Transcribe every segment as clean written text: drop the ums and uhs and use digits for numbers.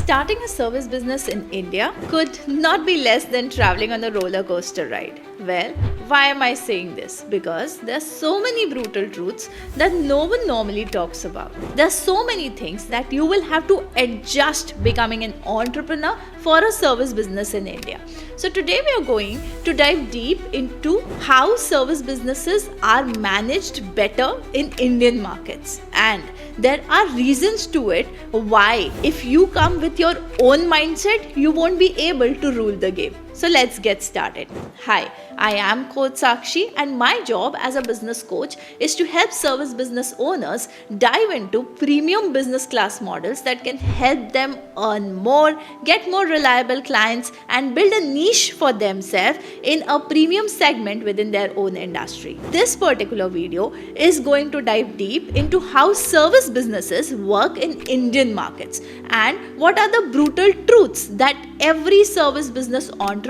Starting a service business in India could not be less than traveling on a roller coaster ride. Well, why am I saying this? Because there are so many brutal truths that no one normally talks about. There are so many things that you will have to adjust becoming an entrepreneur for a service business in India. So today we are going to dive deep into how service businesses are managed better in Indian markets. And there are reasons to it why if you come with your own mindset, you won't be able to rule the game. So let's get started. Hi, I am Coach Saakshi, and my job as a business coach is to help service business owners dive into premium business class models that can help them earn more, get more reliable clients, and build a niche for themselves in a premium segment within their own industry. This particular video is going to dive deep into how service businesses work in Indian markets and what are the brutal truths that every service business entrepreneur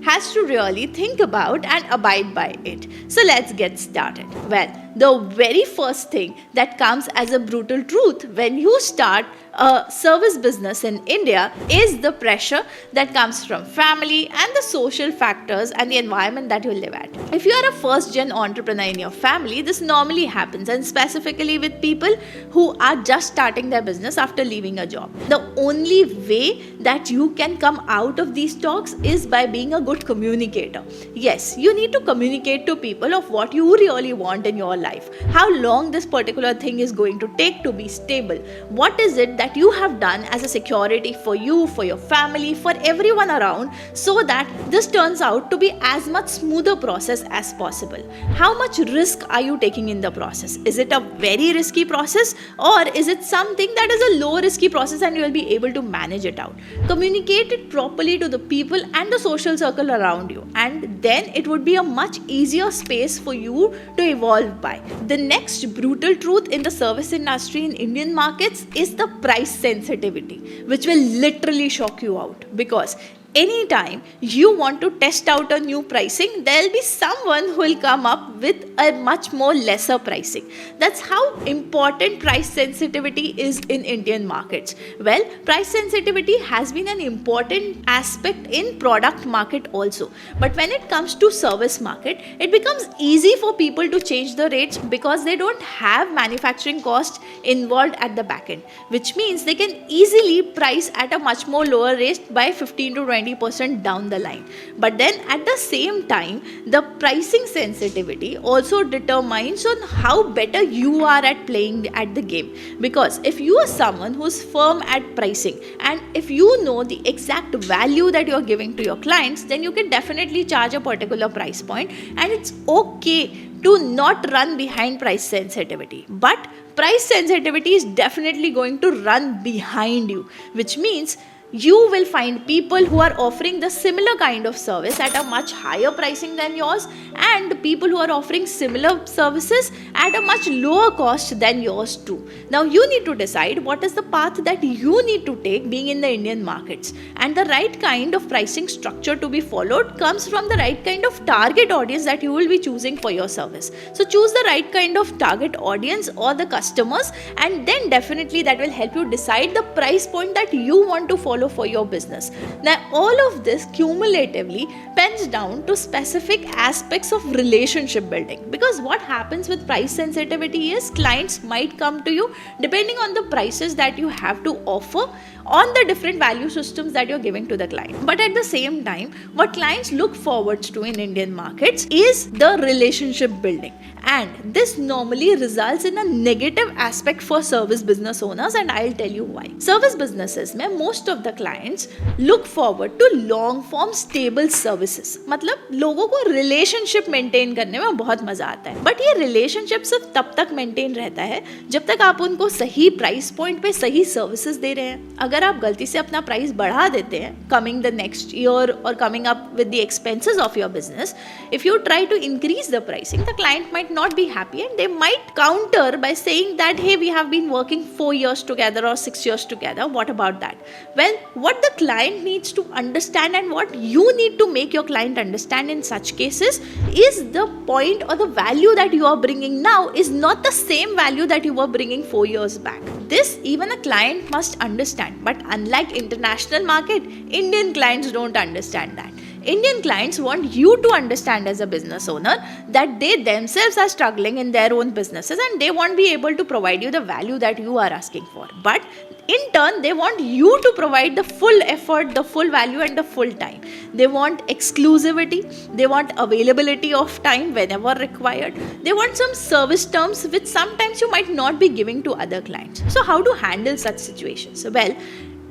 has to really think about and abide by it. So let's get started. Well, the very first thing that comes as a brutal truth when you start a service business in India is the pressure that comes from family and the social factors and the environment that you live at. If you are a first gen entrepreneur in your family, this normally happens, and specifically with people who are just starting their business after leaving a job. The only way that you can come out of these talks is by being a good communicator. Yes, you need to communicate to people of what you really want in your life, how long this particular thing is going to take to be stable, what is it that you have done as a security for you, for your family, for everyone around, so that this turns out to be as much smoother process as possible. How much risk are you taking in the process? Is it a very risky process, or is it something that is a low risky process and you will be able to manage it out? Communicate it properly to the people and the social circle around you, and then it would be a much easier space for you to evolve by. The next brutal truth in the service industry in Indian markets is the price sensitivity, which will literally shock you out, because anytime you want to test out a new pricing, there will be someone who will come up with a much more lesser pricing. That's how important price sensitivity is in Indian markets. Well, price sensitivity has been an important aspect in product market also. But when it comes to service market, it becomes easy for people to change the rates because they don't have manufacturing costs involved at the back end, which means they can easily price at a much more lower rate by 15 to 20% down the line. But then at the same time, the pricing sensitivity also determines on how better you are at playing at the game. Because if you are someone who's firm at pricing, and if you know the exact value that you're giving to your clients, then you can definitely charge a particular price point, and it's okay to not run behind price sensitivity. But price sensitivity is definitely going to run behind you, which means you will find people who are offering the similar kind of service at a much higher pricing than yours, and people who are offering similar services at a much lower cost than yours too. Now you need to decide what is the path that you need to take being in the Indian markets, and the right kind of pricing structure to be followed comes from the right kind of target audience that you will be choosing for your service. So choose the right kind of target audience or the customers, and then definitely that will help you decide the price point that you want to follow for your business. Now all of this cumulatively pens down to specific aspects of relationship building, because what happens with price sensitivity is clients might come to you depending on the prices that you have to offer on the different value systems that you're giving to the client. But at the same time, what clients look forward to in Indian markets is the relationship building, and this normally results in a negative aspect for service business owners, and I'll tell you why. Service businesses में most of the clients look forward to long form stable services. मतलब लोगों को relationship maintain करने में बहुत मजा आता है, but ये relationship सिर्फ तब तक maintain रहता है जब तक आप उनको सही price point पे सही services दे रहे हैं. अगर आप गलती से अपना प्राइस बढ़ा देते हैं coming the next year or coming up with the expenses of your business, if you try to increase the pricing, the client might not be happy, and they might counter by saying that, hey, we have been working 4 years together or 6 years together, what about that? Well, what the client needs to understand and what you need to make your client understand in such cases is the point or the value that you are bringing now is not the same value that you were bringing 4 years back. This even a client must understand. But unlike international market, Indian clients don't understand that. Indian clients want you to understand as a business owner that they themselves are struggling in their own businesses and they won't be able to provide you the value that you are asking for. But in turn, they want you to provide the full effort, the full value and the full time. They want exclusivity. They want availability of time whenever required. They want some service terms which sometimes you might not be giving to other clients. So how to handle such situations? Well,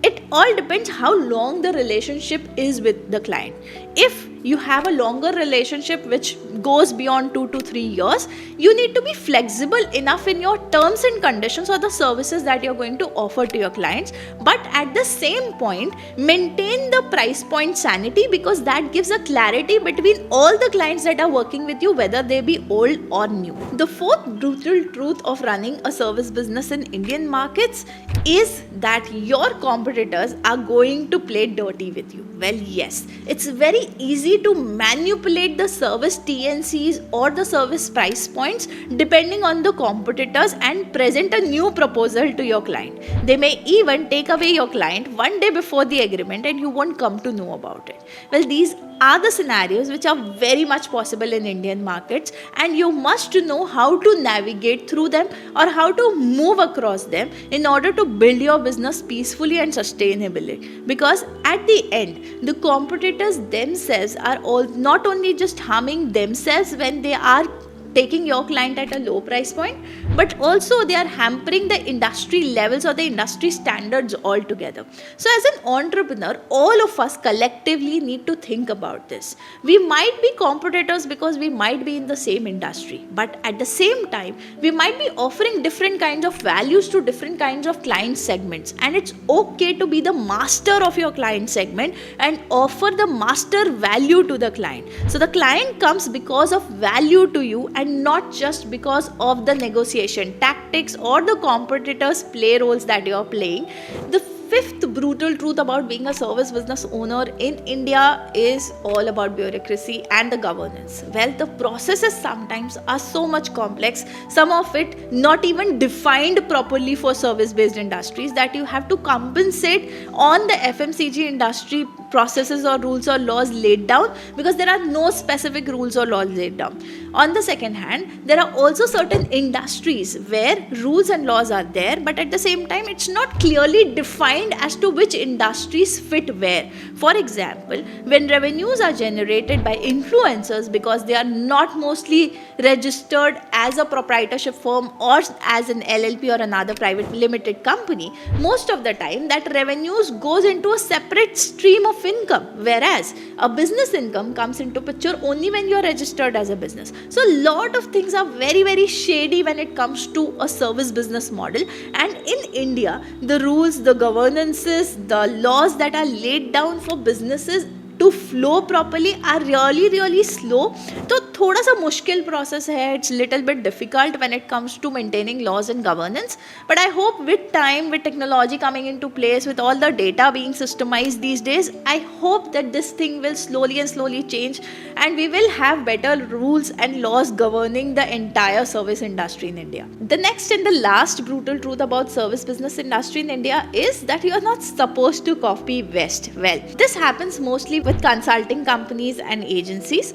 it all depends how long the relationship is with the client. If you have a longer relationship which goes beyond 2 to 3 years, you need to be flexible enough in your terms and conditions or the services that you're going to offer to your clients. But at the same point, maintain the price point sanity, because that gives a clarity between all the clients that are working with you, whether they be old or new. The fourth brutal truth of running a service business in Indian markets is that your competitors are going to play dirty with you. Well, yes, it's very easy to manipulate the service TNCs or the service price points depending on the competitors and present a new proposal to your client. They may even take away your client one day before the agreement and you won't come to know about it. Well, these are the scenarios which are very much possible in Indian markets, and you must know how to navigate through them or how to move across them in order to build your business peacefully and sustainably. Because at the end, the competitors themselves are all not only just harming themselves when they are taking your client at a low price point, but also they are hampering the industry levels or the industry standards altogether. So as an entrepreneur, all of us collectively need to think about this. We might be competitors because we might be in the same industry, but at the same time, we might be offering different kinds of values to different kinds of client segments, and it's okay to be the master of your client segment and offer the master value to the client. So the client comes because of value to you and not just because of the negotiation tactics or the competitors' play roles that you are playing. The fifth brutal truth about being a service business owner in India is all about bureaucracy and the governance. Well, the processes sometimes are so much complex, some of it not even defined properly for service-based industries, that you have to compensate on the FMCG industry processes or rules or laws laid down because there are no specific rules or laws laid down. On the second hand, there are also certain industries where rules and laws are there, but at the same time, it's not clearly defined as to which industries fit where. For example, when revenues are generated by influencers because they are not mostly registered as a proprietorship firm or as an LLP or another private limited company, most of the time that revenues goes into a separate stream of income, whereas a business income comes into picture only when you are registered as a business. So a lot of things are very, very shady when it comes to a service business model, and in India, the rules, the governances, the laws that are laid down for businesses to flow properly are really, really slow. So थोड़ा सा मुश्किल process है. It's little bit difficult when it comes to maintaining laws and governance. But I hope with time, with technology coming into place, with all the data being systemized these days, I hope that this thing will slowly change and we will have better rules and laws governing the entire service industry in India. The next and the last brutal truth about service business industry in India is that you are not supposed to copy West. Well, this happens mostly with consulting companies and agencies,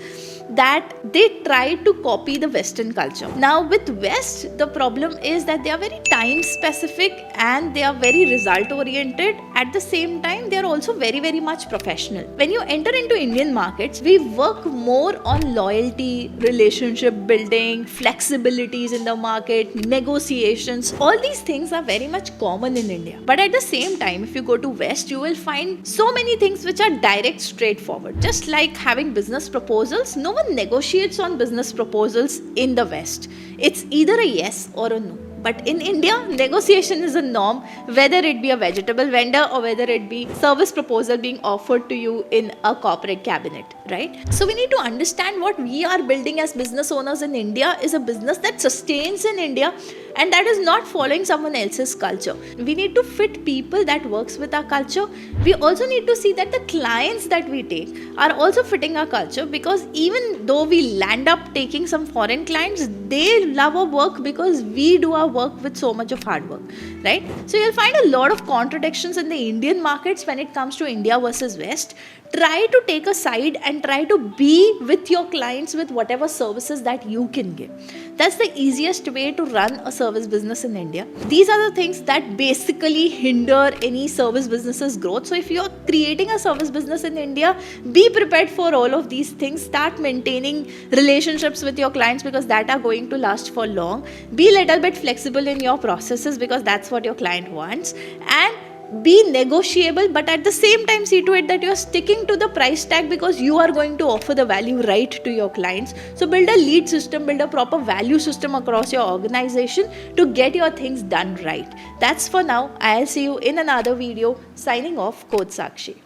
that they try to copy the Western culture. Now with West, the problem is that they are very time specific and they are very result oriented. At the same time, they are also very, very much professional. When you enter into Indian markets, we work more on loyalty, relationship building, flexibilities in the market, negotiations. All these things are very much common in India. But at the same time, if you go to West, you will find so many things which are direct, straightforward. Just like having business proposals, no one negotiates on business proposals in the West. It's either a yes or a no. But in India, negotiation is a norm, whether it be a vegetable vendor or whether it be service proposal being offered to you in a corporate cabinet, right? So we need to understand what we are building as business owners in India is a business that sustains in India and that is not following someone else's culture. We need to fit people that works with our culture. We also need to see that the clients that we take are also fitting our culture, because even though we land up taking some foreign clients, they love our work because we do our work with so much of hard work, right? So you'll find a lot of contradictions in the Indian markets when it comes to India versus West. Try to take a side and try to be with your clients with whatever services that you can give. That's the easiest way to run a service business in India. These are the things that basically hinder any service business's growth. So if you're creating a service business in India, be prepared for all of these things. Start maintaining relationships with your clients, because that are going to last for long. Be a little bit flexible in your processes, because that's what your client wants. And be negotiable, but at the same time see to it that you're sticking to the price tag, because you are going to offer the value right to your clients. So build a lead system, build a proper value system across your organization to get your things done right. That's for now. I'll see you in another video. Signing off, Coach Saakshi.